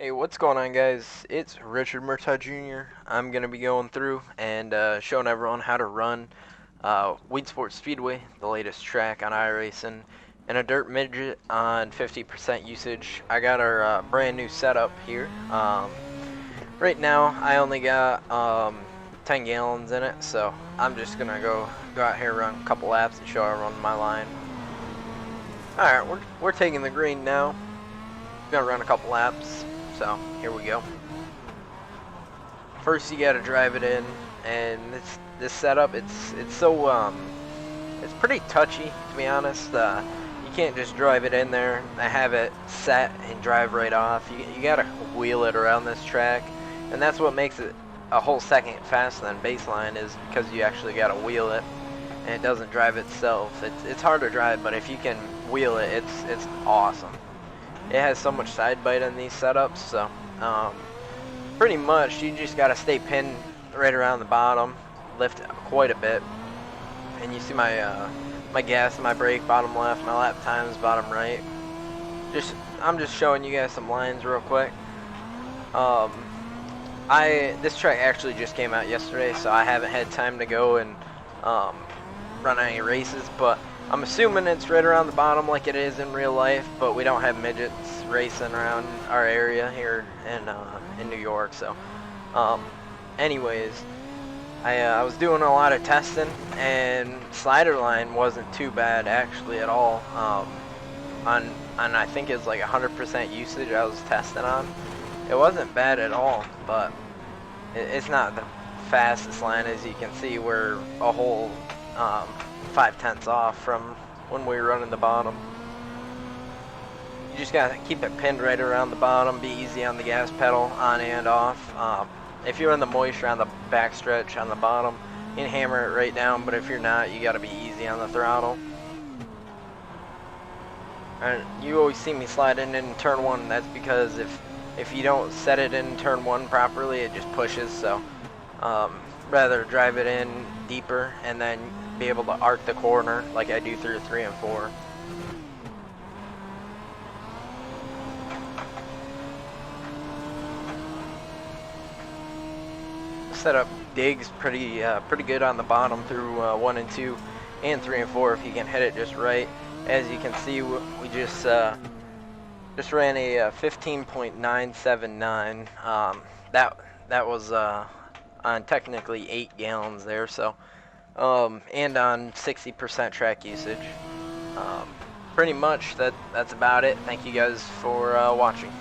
Hey, what's going on, guys? It's Richard Murtaugh Jr. I'm going to be going through and showing everyone how to run Weedsport Speedway, the latest track on iRacing, and a Dirt Midget on 50% usage. I got our brand new setup here. Right now, I only got 10 gallons in it, so I'm just going to go out here, run a couple laps, and show everyone my line. Alright, we're taking the green now. Gonna run a couple laps. So here we go. First, you got to drive it in, and this setup it's pretty touchy, to be honest. You can't just drive it in there and have it set and drive right off. You got to wheel it around this track, and that's what makes it a whole second faster than baseline, is because you actually got to wheel it, and it doesn't drive itself. It's hard to drive, but if you can wheel it, it's awesome. It has so much side bite in these setups, so pretty much you just gotta stay pinned right around the bottom, lift quite a bit, and you see my my gas and my brake bottom left, my lap times bottom right. I'm just showing you guys some lines real quick. This track actually just came out yesterday, so I haven't had time to go and run any races, but I'm assuming it's right around the bottom like it is in real life, but we don't have midgets racing around our area here in New York. So, anyways, I was doing a lot of testing, and slider line wasn't too bad actually at all. On I think it's like 100% usage I was testing on. It wasn't bad at all, but it's not the fastest line, as you can see. We're a whole 5/10 off from when we were running the bottom. You just gotta keep it pinned right around the bottom, be easy on the gas pedal, on and off. If you're in the moisture on the backstretch on the bottom, you can hammer it right down, but if you're not, you gotta be easy on the throttle. And you always see me sliding in turn one. That's because if you don't set it in turn one properly, it just pushes. So rather drive it in deeper and then be able to arc the corner like I do through 3 and 4. Setup digs pretty good on the bottom through 1 and 2 and 3 and 4 if you can hit it just right. As you can see, we just ran a 15.979. That was on technically 8 gallons there, so and on 60% track usage. Pretty much that's about it. Thank you guys for watching.